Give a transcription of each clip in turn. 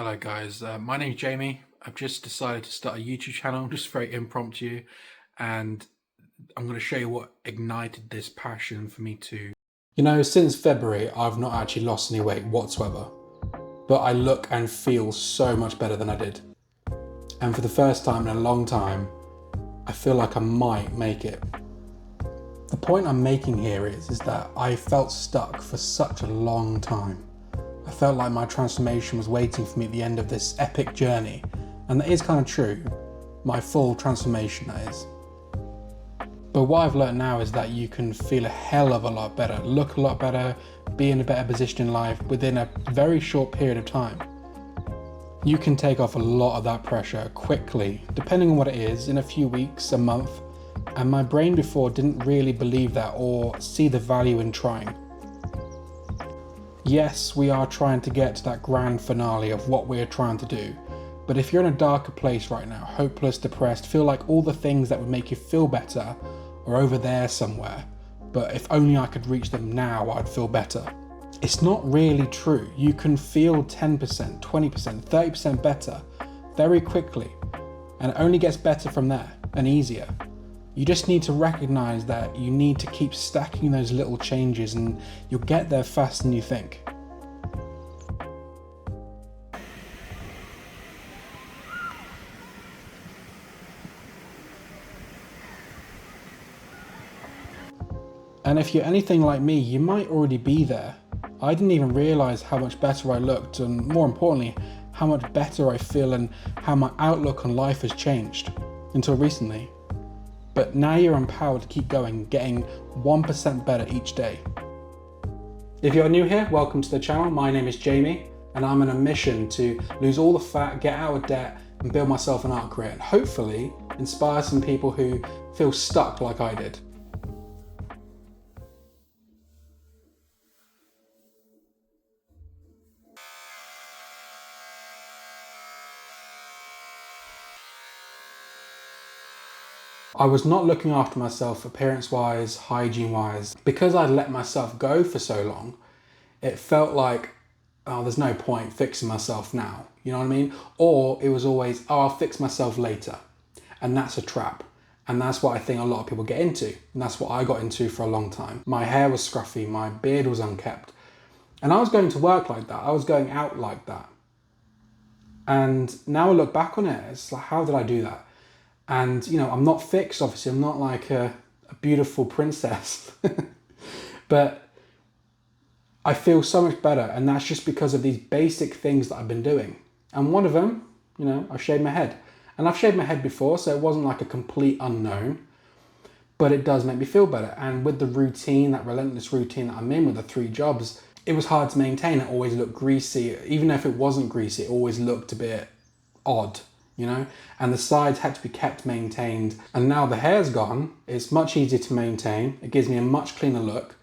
Hello guys, my name's Jamie. I've just decided to start a YouTube channel, just very impromptu, and I'm going to show you what ignited this passion for me to... Since February, I've not actually lost any weight whatsoever, but I look and feel so much better than I did. And for the first time in a long time, I feel like I might make it. The point I'm making here is that I felt stuck for such a long time. I felt like my transformation was waiting for me at the end of this epic journey, and that is kind of true. My full transformation, that is. But what I've learned now is that you can feel a hell of a lot better, look a lot better, be in a better position in life within a very short period of time. You can take off a lot of that pressure quickly, depending on what it is, in a few weeks, a month, and my brain before didn't really believe that or see the value in trying. Yes, we are trying to get to that grand finale of what we're trying to do, but if you're in a darker place right now, hopeless, depressed, feel like all the things that would make you feel better are over there somewhere, but if only I could reach them now, I'd feel better. It's not really true. You can feel 10%, 20%, 30% better very quickly, and it only gets better from there and easier. You just need to recognize that you need to keep stacking those little changes and you'll get there faster than you think. And if you're anything like me, you might already be there. I didn't even realize how much better I looked, and more importantly, how much better I feel and how my outlook on life has changed until recently. But now you're empowered to keep going, getting 1% better each day. If you're new here, welcome to the channel. My name is Jamie, and I'm on a mission to lose all the fat, get out of debt, and build myself an art career, and hopefully inspire some people who feel stuck like I did. I was not looking after myself appearance-wise, hygiene-wise. Because I'd let myself go for so long, it felt like, oh, there's no point fixing myself now. You know what I mean? Or it was always, oh, I'll fix myself later. And that's a trap. And that's what I think a lot of people get into. And that's what I got into for a long time. My hair was scruffy, my beard was unkempt. And I was going to work like that. I was going out like that. And now I look back on it, it's like, how did I do that? And, I'm not fixed, obviously. I'm not like a beautiful princess. But I feel so much better. And that's just because of these basic things that I've been doing. And one of them, I've shaved my head. And I've shaved my head before, so it wasn't like a complete unknown. But it does make me feel better. And with the routine, that relentless routine that I'm in with the 3 jobs, it was hard to maintain. It always looked greasy. Even if it wasn't greasy, it always looked a bit odd. And the sides had to be kept maintained. And now the hair's gone, it's much easier to maintain. It gives me a much cleaner look.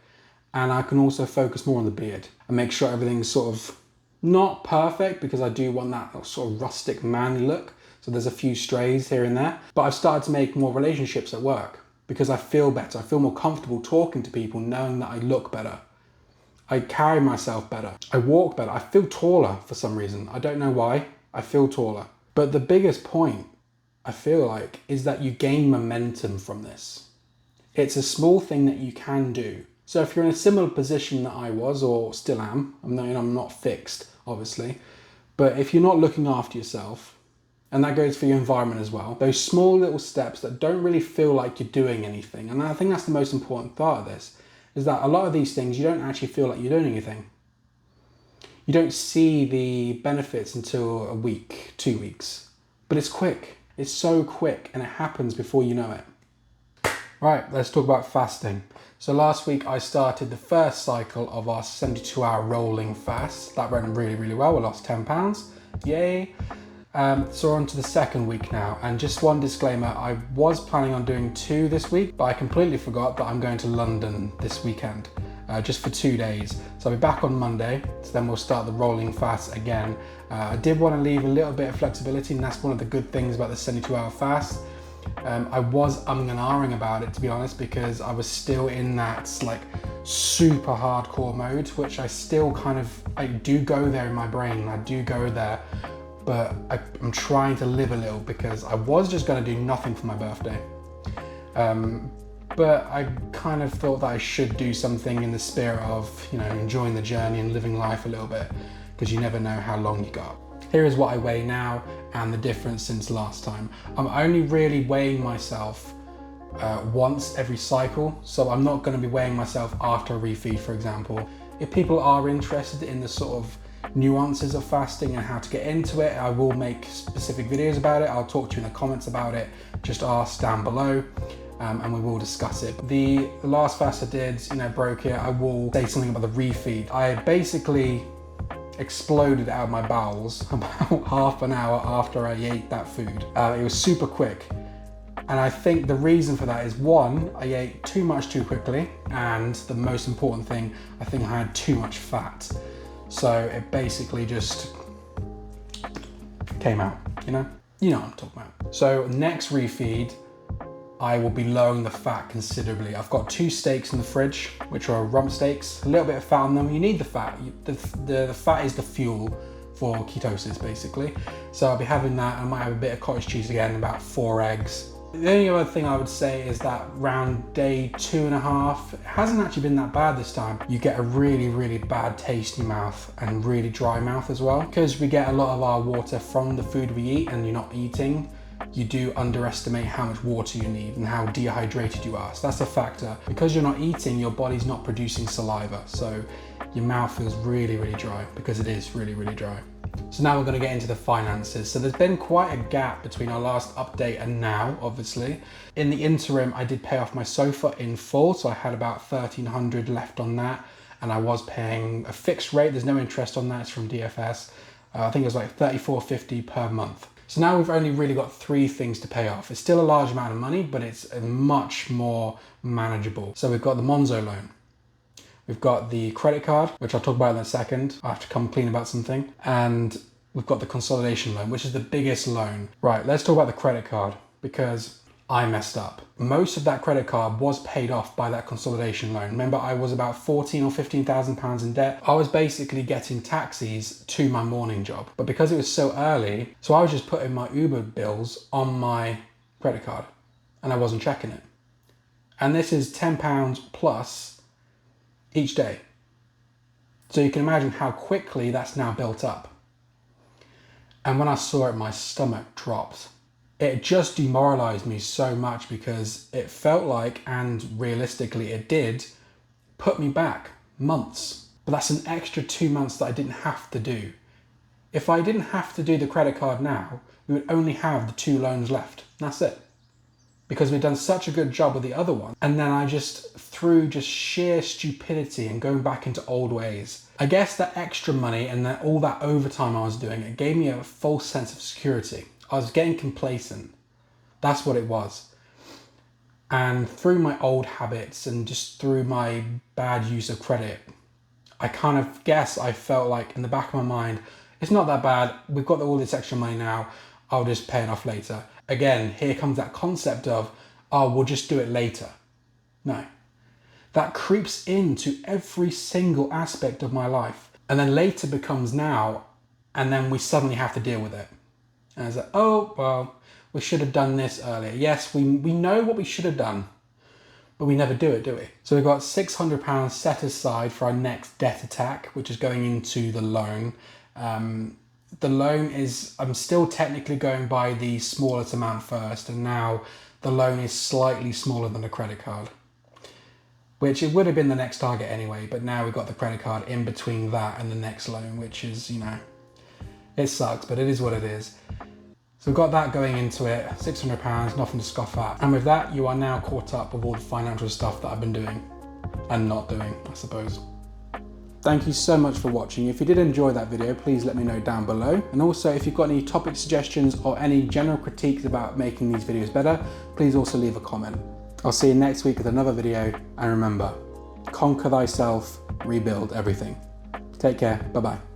And I can also focus more on the beard and make sure everything's sort of not perfect, because I do want that sort of rustic manly look. So there's a few strays here and there. But I've started to make more relationships at work because I feel better. I feel more comfortable talking to people, knowing that I look better. I carry myself better. I walk better. I feel taller for some reason. I don't know why. I feel taller. But the biggest point, I feel like, is that you gain momentum from this. It's a small thing that you can do. So if you're in a similar position that I was, or still am, I'm not fixed, obviously, but if you're not looking after yourself, and that goes for your environment as well, those small little steps that don't really feel like you're doing anything, and I think that's the most important part of this, is that a lot of these things, you don't actually feel like you're doing anything. You don't see the benefits until a week, 2 weeks, but it's quick. It's so quick, and it happens before you know it. Right, let's talk about fasting. So last week I started the first cycle of our 72-hour rolling fast. That went really, really well. We lost 10 pounds, yay. So we're on to the second week now. And just one disclaimer, I was planning on doing 2 this week, but I completely forgot that I'm going to London this weekend. Just for 2 days. So I'll be back on Monday, so then we'll start the rolling fast again. I did want to leave a little bit of flexibility, and that's one of the good things about the 72-hour fast. I was umming and ahhing about it, to be honest, because I was still in that like super hardcore mode, which I still I do go there in my brain. I do go there, but I'm trying to live a little because I was just gonna do nothing for my birthday. But I kind of thought that I should do something in the spirit of, you know, enjoying the journey and living life a little bit, because you never know how long you got. Here is what I weigh now and the difference since last time. I'm only really weighing myself once every cycle, so I'm not going to be weighing myself after a refeed, for example. If people are interested in the sort of nuances of fasting and how to get into it, I will make specific videos about it. I'll talk to you in the comments about it. Just ask down below. And we will discuss it. The last fast I did, you know, broke it. I will say something about the refeed. I basically exploded out of my bowels about half an hour after I ate that food. It was super quick. And I think the reason for that is, one, I ate too much too quickly. And the most important thing, I think I had too much fat. So it basically just came out, you know? You know what I'm talking about. So next refeed, I will be lowering the fat considerably. I've got 2 steaks in the fridge, which are rump steaks, a little bit of fat on them. You need the fat. The fat is the fuel for ketosis, basically. So I'll be having that. I might have a bit of cottage cheese again, about 4 eggs. The only other thing I would say is that around day 2.5, it hasn't actually been that bad this time. You get a really, really bad taste in your mouth and really dry mouth as well. Because we get a lot of our water from the food we eat and you're not eating, you do underestimate how much water you need and how dehydrated you are. So that's a factor. Because you're not eating, your body's not producing saliva. So your mouth feels really, really dry because it is really, really dry. So now we're going to get into the finances. So there's been quite a gap between our last update and now, obviously. In the interim, I did pay off my sofa in full. So I had about 1,300 left on that. And I was paying a fixed rate. There's no interest on that. It's from DFS. I think it was like $34.50 per month. So now we've only really got 3 things to pay off. It's still a large amount of money, but it's much more manageable. So we've got the Monzo loan. We've got the credit card, which I'll talk about in a second. I have to come clean about something. And we've got the consolidation loan, which is the biggest loan. Right, let's talk about the credit card because I messed up. Most of that credit card was paid off by that consolidation loan. Remember, I was about 14 or 15,000 pounds in debt. I was basically getting taxis to my morning job. But because it was so early, so I was just putting my Uber bills on my credit card and I wasn't checking it. And this is £10 plus each day. So you can imagine how quickly that's now built up. And when I saw it, my stomach dropped. It just demoralized me so much because it felt like, and realistically it did, put me back months. But that's an extra 2 months that I didn't have to do. If I didn't have to do the credit card now, we would only have the 2 loans left. That's it. Because we've done such a good job with the other one. And then I just, through just sheer stupidity and going back into old ways, I guess that extra money and that all that overtime I was doing, it gave me a false sense of security. I was getting complacent. That's what it was. And through my old habits and just through my bad use of credit, I kind of guess I felt like in the back of my mind, it's not that bad. We've got all this extra money now. I'll just pay it off later. Again, here comes that concept of, oh, we'll just do it later. No. That creeps into every single aspect of my life. And then later becomes now, and then we suddenly have to deal with it. And it's like, oh, well, we should have done this earlier. Yes, we know what we should have done, but we never do it, do we? So we've got £600 set aside for our next debt attack, which is going into the loan. The loan is, I'm still technically going by the smallest amount first, and now the loan is slightly smaller than a credit card, which it would have been the next target anyway, but now we've got the credit card in between that and the next loan, which is, you know, it sucks, but it is what it is. So we've got that going into it, £600, nothing to scoff at. And with that, you are now caught up with all the financial stuff that I've been doing and not doing, I suppose. Thank you so much for watching. If you did enjoy that video, please let me know down below. And also, if you've got any topic suggestions or any general critiques about making these videos better, please also leave a comment. I'll see you next week with another video. And remember, conquer thyself, rebuild everything. Take care. Bye-bye.